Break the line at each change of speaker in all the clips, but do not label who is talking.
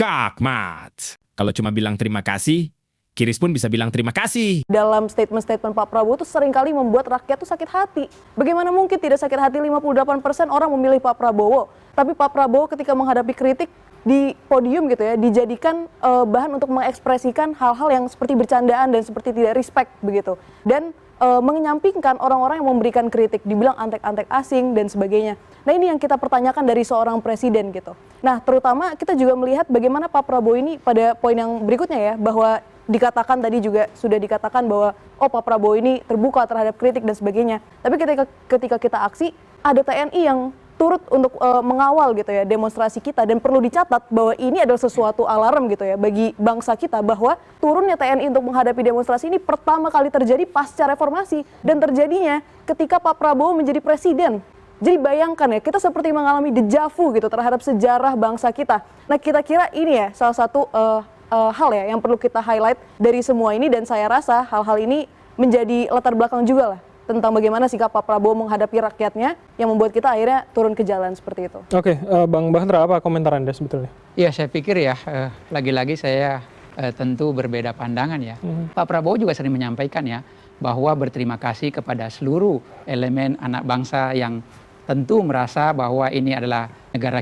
Skakmat. Kalau cuma bilang terima kasih, Kiris pun bisa bilang terima kasih.
Dalam statement-statement Pak Prabowo itu seringkali membuat rakyat tuh sakit hati. Bagaimana mungkin tidak sakit hati 58% orang memilih Pak Prabowo. Tapi Pak Prabowo ketika menghadapi kritik di podium gitu ya, dijadikan bahan untuk mengekspresikan hal-hal yang seperti bercandaan dan seperti tidak respect begitu. Dan menyampingkan orang-orang yang memberikan kritik, dibilang antek-antek asing dan sebagainya. Nah ini yang kita pertanyakan dari seorang presiden gitu. Nah terutama kita juga melihat bagaimana Pak Prabowo ini pada poin yang berikutnya ya, bahwa dikatakan tadi juga sudah dikatakan bahwa oh Pak Prabowo ini terbuka terhadap kritik dan sebagainya. Tapi ketika kita aksi, ada TNI yang turut untuk mengawal gitu ya demonstrasi kita, dan perlu dicatat bahwa ini adalah sesuatu alarm gitu ya bagi bangsa kita, bahwa turunnya TNI untuk menghadapi demonstrasi ini pertama kali terjadi pasca reformasi dan terjadinya ketika Pak Prabowo menjadi presiden. Jadi bayangkan ya, kita seperti mengalami dejavu gitu terhadap sejarah bangsa kita. Nah kita kira ini ya salah satu hal ya yang perlu kita highlight dari semua ini, dan saya rasa hal-hal ini menjadi latar belakang juga lah tentang bagaimana sikap Pak Prabowo menghadapi rakyatnya yang membuat kita akhirnya turun ke jalan seperti itu.
Oke, Bang Bahdra, apa komentar Anda sebetulnya?
Ya, saya pikir ya, lagi-lagi saya tentu berbeda pandangan ya. Pak Prabowo juga sering menyampaikan ya, bahwa berterima kasih kepada seluruh elemen anak bangsa yang tentu merasa bahwa ini adalah negara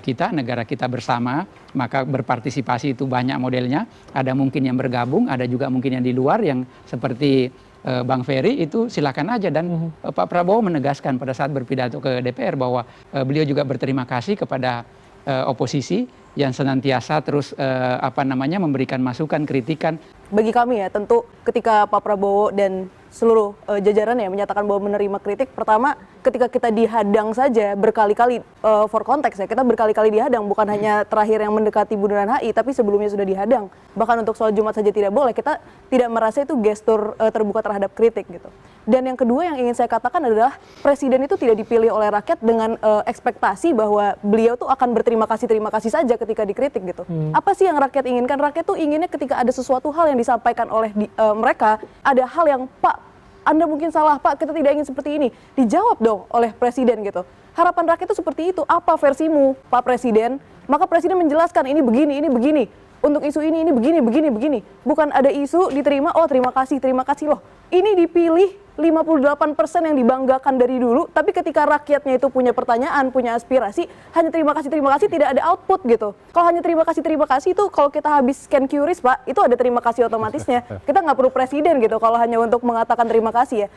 kita bersama, maka berpartisipasi itu banyak modelnya. Ada mungkin yang bergabung, ada juga mungkin yang di luar, yang seperti Bang Ferry itu silakan aja. Dan Pak Prabowo menegaskan pada saat berpidato ke DPR bahwa beliau juga berterima kasih kepada oposisi yang senantiasa terus memberikan masukan, kritikan.
Bagi kami ya, tentu ketika Pak Prabowo dan seluruh jajaran ya menyatakan bahwa menerima kritik, pertama ketika kita dihadang saja berkali-kali, for konteks ya, kita berkali-kali dihadang, bukan hanya terakhir yang mendekati Bundaran HI, tapi sebelumnya sudah dihadang. Bahkan untuk sholat Jumat saja tidak boleh, kita tidak merasa itu gestur terbuka terhadap kritik gitu. Dan yang kedua yang ingin saya katakan adalah presiden itu tidak dipilih oleh rakyat dengan ekspektasi bahwa beliau tuh akan terima kasih saja ketika dikritik gitu. Apa sih yang rakyat inginkan? Rakyat tuh inginnya ketika ada sesuatu hal yang disampaikan oleh mereka, ada hal yang Pak, Anda mungkin salah Pak, kita tidak ingin seperti ini. Dijawab dong oleh presiden gitu. Harapan rakyat itu seperti itu. Apa versimu Pak Presiden? Maka presiden menjelaskan ini begini. Untuk isu ini begini. Bukan ada isu diterima, oh terima kasih loh. Ini dipilih 58% yang dibanggakan dari dulu, tapi ketika rakyatnya itu punya pertanyaan, punya aspirasi, hanya terima kasih, tidak ada output gitu. Kalau hanya terima kasih itu kalau kita habis scan QRIS Pak, itu ada terima kasih otomatisnya. Kita nggak perlu presiden gitu kalau hanya untuk mengatakan terima kasih ya.